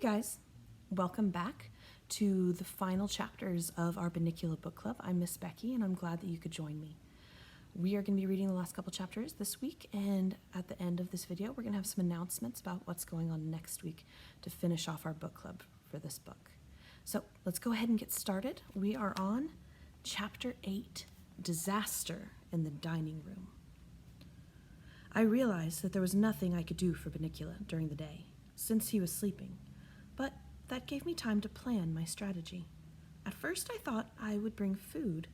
guys, welcome back to the final chapters of our Bunnicula book club. I'm Miss Becky and I'm glad that you could join me. We are going to be reading the last couple chapters this week, and at the end of this video we're going to have some announcements about what's going on next week to finish off our book club for this book. So let's go ahead and get started. We are on Chapter 8, Disaster in the Dining Room. I realized that there was nothing I could do for Bunnicula during the day, since he was sleeping, but that gave me time to plan my strategy. At first I thought I would bring food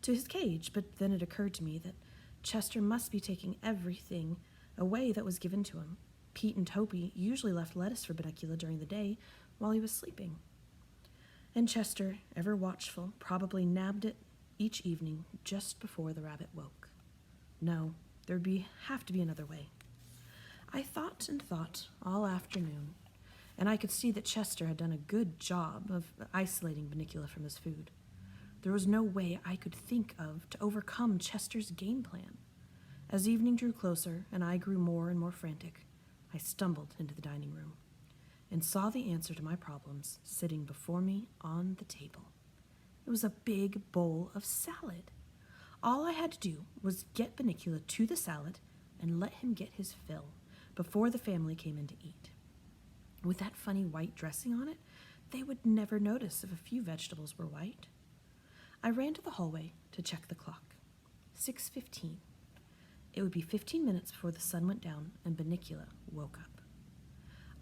to his cage, but then it occurred to me that Chester must be taking everything away that was given to him. Pete and Toby usually left lettuce for Bunnicula during the day while he was sleeping. And Chester, ever watchful, probably nabbed it each evening just before the rabbit woke. No, there'd have to be another way. I thought and thought all afternoon, and I could see that Chester had done a good job of isolating Bunnicula from his food. There was no way I could think of to overcome Chester's game plan. As evening drew closer and I grew more and more frantic, I stumbled into the dining room and saw the answer to my problems sitting before me on the table. It was a big bowl of salad. All I had to do was get Bunnicula to the salad and let him get his fill before the family came in to eat. With that funny white dressing on it, they would never notice if a few vegetables were white. I ran to the hallway to check the clock. 6:15. It would be 15 minutes before the sun went down and Bunnicula woke up.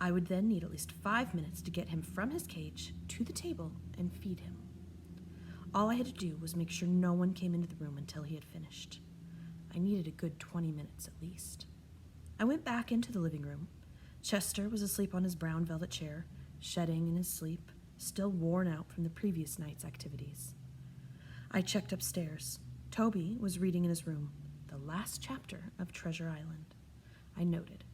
I would then need at least 5 minutes to get him from his cage to the table and feed him. All I had to do was make sure no one came into the room until he had finished. I needed a good 20 minutes at least. I went back into the living room. Chester was asleep on his brown velvet chair, shedding in his sleep, still worn out from the previous night's activities. I checked upstairs. Toby was reading in his room, the last chapter of Treasure Island. I noted.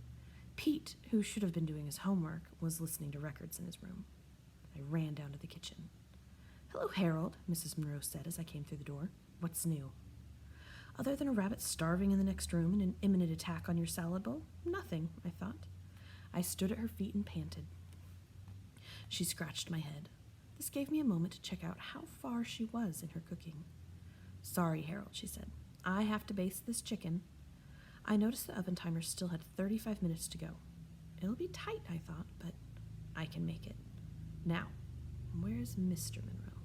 Pete, who should have been doing his homework, was listening to records in his room. I ran down to the kitchen. "Hello, Harold," Mrs. Monroe said as I came through the door. "What's new?" "Other than a rabbit starving in the next room and an imminent attack on your salad bowl, nothing," I thought. I stood at her feet and panted. She scratched my head. This gave me a moment to check out how far she was in her cooking. "Sorry, Harold," she said. "I have to baste this chicken." I noticed the oven timer still had 35 minutes to go. It'll be tight, I thought, but I can make it. Now, where's Mr. Monroe?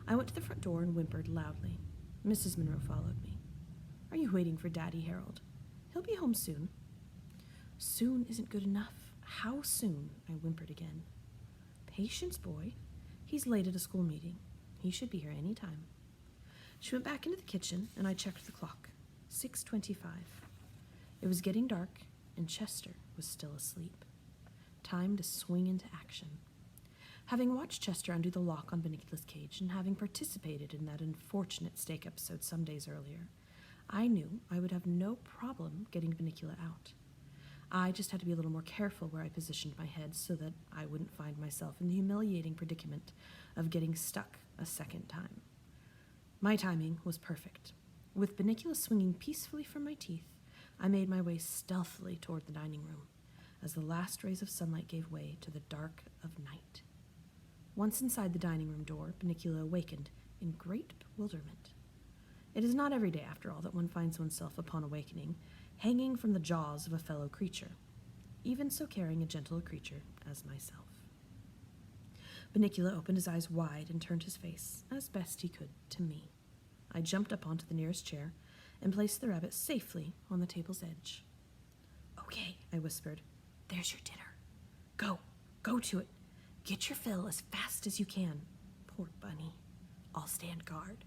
I went to the front door and whimpered loudly. Mrs. Monroe followed me. "Are you waiting for Daddy, Harold? He'll be home soon." "Soon isn't good enough. How soon?" I whimpered again. "Patience, boy. He's late at a school meeting. He should be here any time." She went back into the kitchen, and I checked the clock. 6:25. It was getting dark, and Chester was still asleep. Time to swing into action. Having watched Chester undo the lock on Bunnicula's cage and having participated in that unfortunate steak episode some days earlier, I knew I would have no problem getting Bunnicula out. I just had to be a little more careful where I positioned my head so that I wouldn't find myself in the humiliating predicament of getting stuck a second time. My timing was perfect. With Bunnicula swinging peacefully from my teeth, I made my way stealthily toward the dining room as the last rays of sunlight gave way to the dark of night. Once inside the dining room door, Bunnicula awakened in great bewilderment. It is not every day, after all, that one finds oneself upon awakening hanging from the jaws of a fellow creature, even so caring a gentle creature as myself. Bunnicula opened his eyes wide and turned his face, as best he could, to me. I jumped up onto the nearest chair and placed the rabbit safely on the table's edge. "Okay," I whispered. "There's your dinner. Go to it. Get your fill as fast as you can. Poor bunny. I'll stand guard."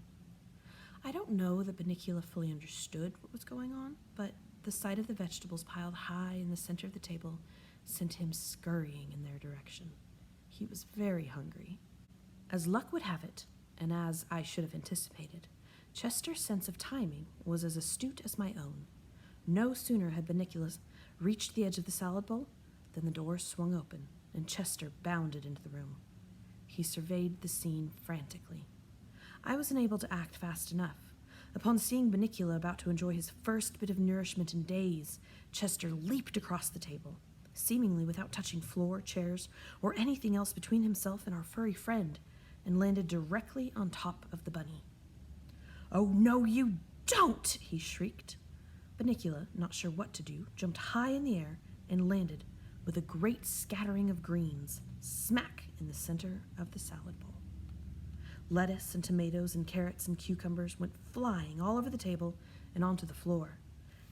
I don't know that Bunnicula fully understood what was going on, but the sight of the vegetables piled high in the center of the table sent him scurrying in their direction. He was very hungry. As luck would have it, and as I should have anticipated, Chester's sense of timing was as astute as my own. No sooner had Bunnicula reached the edge of the salad bowl than the door swung open, and Chester bounded into the room. He surveyed the scene frantically. I was unable to act fast enough. Upon seeing Bunnicula about to enjoy his first bit of nourishment in days, Chester leaped across the table. seemingly without touching floor, chairs, or anything else between himself and our furry friend, and landed directly on top of the bunny. "Oh, no, you don't!" he shrieked. Bunnicula, not sure what to do, jumped high in the air and landed with a great scattering of greens smack in the center of the salad bowl. Lettuce and tomatoes and carrots and cucumbers went flying all over the table and onto the floor.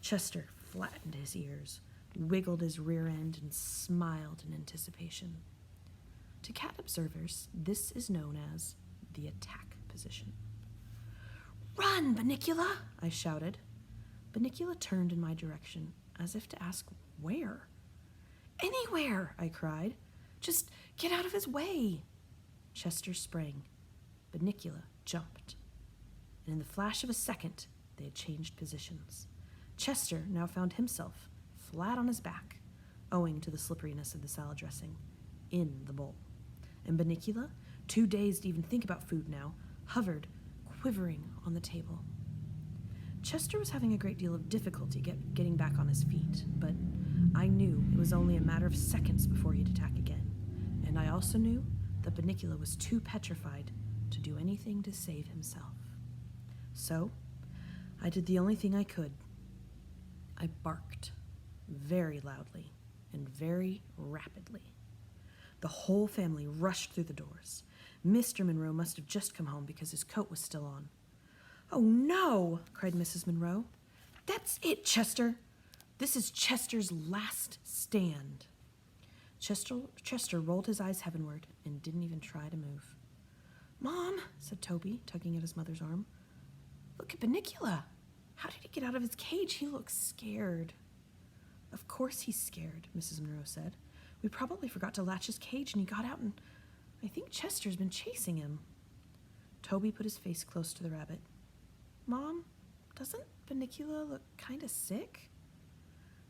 Chester flattened his ears, wiggled his rear end, and smiled in anticipation. To cat observers, this is known as the attack position. "Run, Bunnicula!" I shouted. Bunnicula turned in my direction, as if to ask where. "Anywhere!" I cried. "Just get out of his way!" Chester sprang. Bunnicula jumped. And in the flash of a second, they had changed positions. Chester now found himself flat on his back, owing to the slipperiness of the salad dressing, in the bowl. And Bunnicula, too dazed to even think about food now, hovered, quivering on the table. Chester was having a great deal of difficulty getting back on his feet, but I knew it was only a matter of seconds before he'd attack again, and I also knew that Bunnicula was too petrified to do anything to save himself. So, I did the only thing I could. I barked, very loudly and very rapidly. The whole family rushed through the doors. Mr. Monroe must have just come home because his coat was still on. "Oh, no!" cried Mrs. Monroe. "That's it, Chester! This is Chester's last stand." Chester rolled his eyes heavenward and didn't even try to move. "Mom," said Toby, tugging at his mother's arm, "look at Bunnicula. How did he get out of his cage? He looks scared." "Of course he's scared," Mrs. Monroe said. "We probably forgot to latch his cage and he got out, and I think Chester's been chasing him." Toby put his face close to the rabbit. "Mom, doesn't Bunnicula look kind of sick?"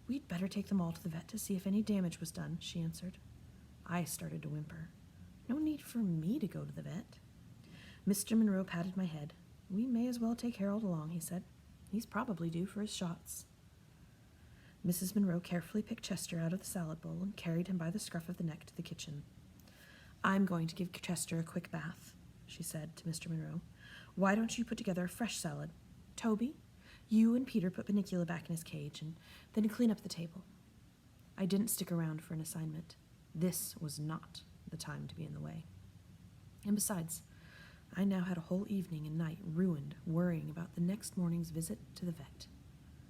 "We'd better take them all to the vet to see if any damage was done," she answered. I started to whimper. No need for me to go to the vet. Mr. Monroe patted my head. "We may as well take Harold along," he said. "He's probably due for his shots." Mrs. Monroe carefully picked Chester out of the salad bowl and carried him by the scruff of the neck to the kitchen. "I'm going to give Chester a quick bath," she said to Mr. Monroe. "Why don't you put together a fresh salad? Toby, you and Peter put Bunnicula back in his cage and then clean up the table." I didn't stick around for an assignment. This was not the time to be in the way. And besides, I now had a whole evening and night ruined worrying about the next morning's visit to the vet.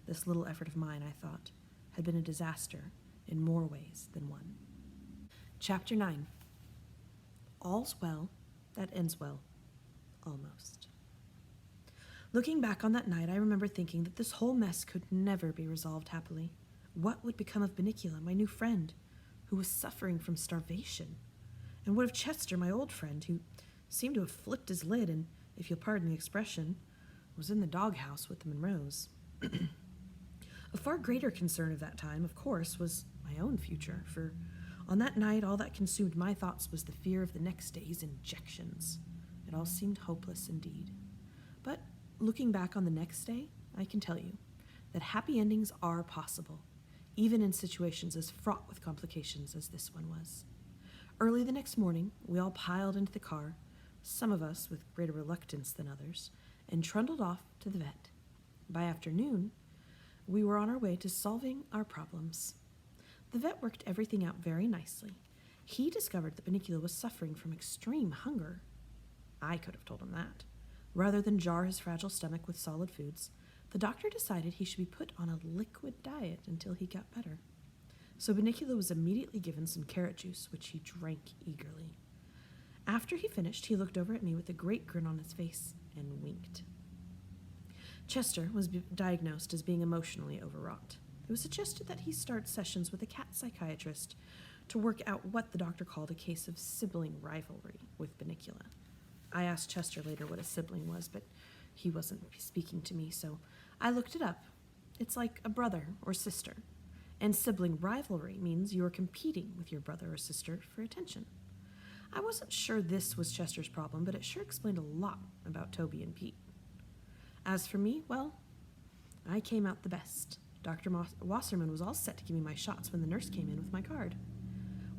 This little effort of mine, I thought, had been a disaster in more ways than one. Chapter 9. All's well that ends well, almost. Looking back on that night, I remember thinking that this whole mess could never be resolved happily. What would become of Bunnicula, my new friend, who was suffering from starvation? And what of Chester, my old friend, who seemed to have flipped his lid and, if you'll pardon the expression, was in the doghouse with the Monroes? A far greater concern of that time, of course, was my own future, for on that night all that consumed my thoughts was the fear of the next day's injections. It all seemed hopeless indeed. But looking back on the next day, I can tell you that happy endings are possible, even in situations as fraught with complications as this one was. Early the next morning, we all piled into the car, some of us with greater reluctance than others, and trundled off to the vet. By afternoon, we were on our way to solving our problems. The vet worked everything out very nicely. He discovered that Bunnicula was suffering from extreme hunger. I could have told him that. Rather than jar his fragile stomach with solid foods, the doctor decided he should be put on a liquid diet until he got better. So Bunnicula was immediately given some carrot juice, which he drank eagerly. After he finished, he looked over at me with a great grin on his face and winked. Chester was diagnosed as being emotionally overwrought. It was suggested that he start sessions with a cat psychiatrist to work out what the doctor called a case of sibling rivalry with Bunnicula. I asked Chester later what a sibling was, but he wasn't speaking to me, so I looked it up. It's like a brother or sister, and sibling rivalry means you are competing with your brother or sister for attention. I wasn't sure this was Chester's problem, but it sure explained a lot about Toby and Pete. As for me, well, I came out the best. Dr. Wasserman was all set to give me my shots when the nurse came in with my card.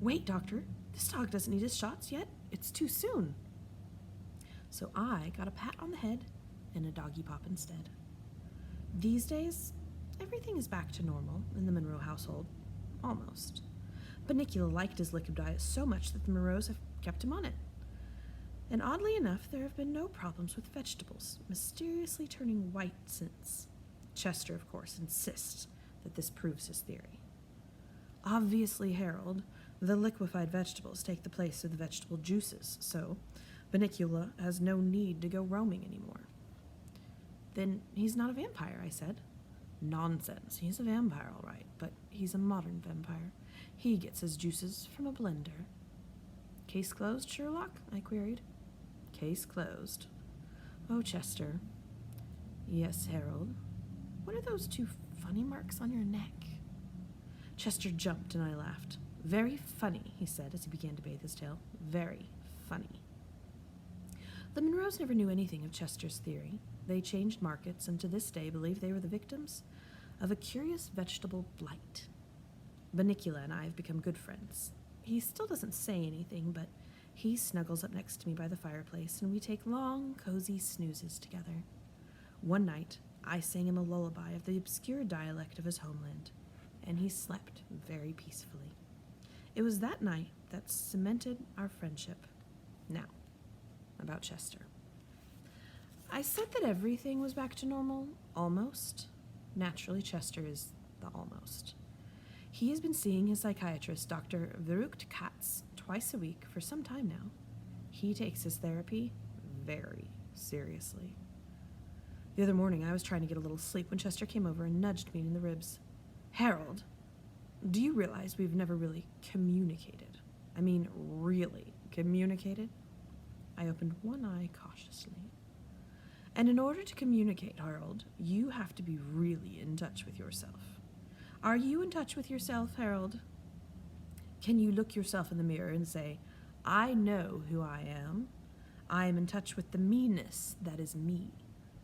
Wait, doctor, this dog doesn't need his shots yet. It's too soon. So I got a pat on the head and a doggy pop instead. These days, everything is back to normal in the Monroe household. Almost. Bunnicula liked his liquid diet so much that the Monroes have kept him on it. And oddly enough, there have been no problems with vegetables, mysteriously turning white since. Chester, of course, insists that this proves his theory. Obviously, Harold, the liquefied vegetables take the place of the vegetable juices, so Bunnicula has no need to go roaming anymore. Then he's not a vampire, I said. Nonsense. He's a vampire, all right, but he's a modern vampire. He gets his juices from a blender. Case closed, Sherlock? I queried. Case closed. Oh, Chester. Yes, Harold. What are those two funny marks on your neck? Chester jumped and I laughed. Very funny, he said as he began to bathe his tail. Very funny. The Monroes never knew anything of Chester's theory. They changed markets and to this day believe they were the victims of a curious vegetable blight. Bunnicula and I have become good friends. He still doesn't say anything, but he snuggles up next to me by the fireplace and we take long, cozy snoozes together. One night, I sang him a lullaby of the obscure dialect of his homeland, and he slept very peacefully. It was that night that cemented our friendship. Now, about Chester. I said that everything was back to normal, almost. Naturally, Chester is the almost. He has been seeing his psychiatrist, Dr. Verrucht Katz, twice a week for some time now. He takes his therapy very seriously. The other morning, I was trying to get a little sleep when Chester came over and nudged me in the ribs. Harold, do you realize we've never really communicated? I mean, really communicated? I opened one eye cautiously. And in order to communicate, Harold, you have to be really in touch with yourself. Are you in touch with yourself, Harold? Can you look yourself in the mirror and say, I know who I am. I am in touch with the me-ness that is me,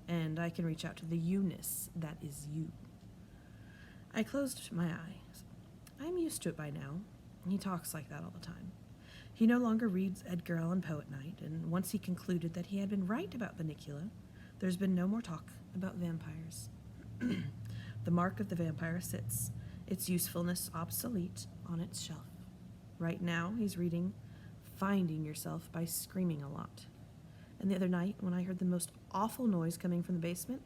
and I can reach out to the you-ness that is you. I closed my eyes. I'm used to it by now. He talks like that all the time. He no longer reads Edgar Allan Poe at night, and once he concluded that he had been right about Bunnicula, there's been no more talk about vampires. The mark of the vampire sits, its usefulness obsolete, on its shelf. Right now, he's reading Finding Yourself by Screaming a Lot. And the other night, when I heard the most awful noise coming from the basement,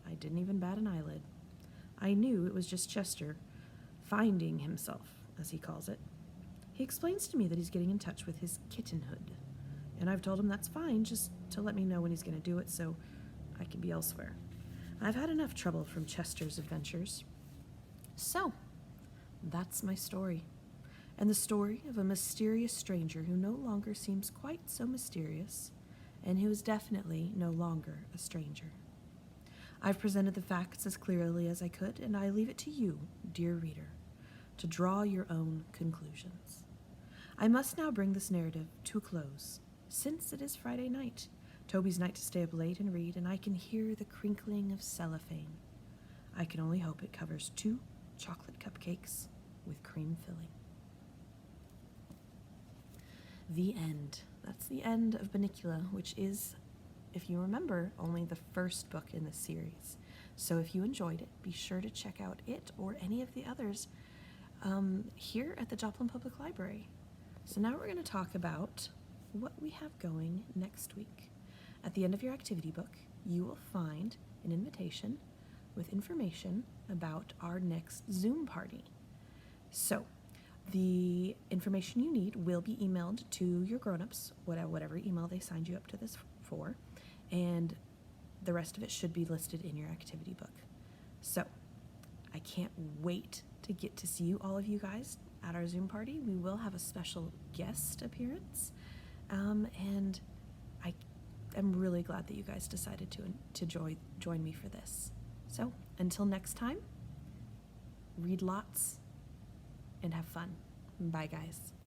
I didn't even bat an eyelid. I knew it was just Chester finding himself, as he calls it. He explains to me that he's getting in touch with his kittenhood, and I've told him that's fine, just to let me know when he's going to do it so I can be elsewhere. I've had enough trouble from Chester's adventures. So, that's my story, and the story of a mysterious stranger who no longer seems quite so mysterious, and who is definitely no longer a stranger. I've presented the facts as clearly as I could, and I leave it to you, dear reader, to draw your own conclusions. I must now bring this narrative to a close, since it is Friday night, Toby's night to stay up late and read, and I can hear the crinkling of cellophane. I can only hope it covers 2 chocolate cupcakes with cream filling. The end. That's the end of Bunnicula, which is, if you remember, only the first book in the series. So if you enjoyed it, be sure to check out it or any of the others here at the Joplin Public Library. So now we're going to talk about what we have going next week. At the end of your activity book, you will find an invitation with information about our next Zoom party. So the information you need will be emailed to your grown-ups, whatever email they signed you up to this for, and the rest of it should be listed in your activity book. So I can't wait to get to see all of you guys at our Zoom party. We will have a special guest appearance, and I'm really glad that you guys decided to join me for this. So until next time, read lots and have fun. Bye, guys.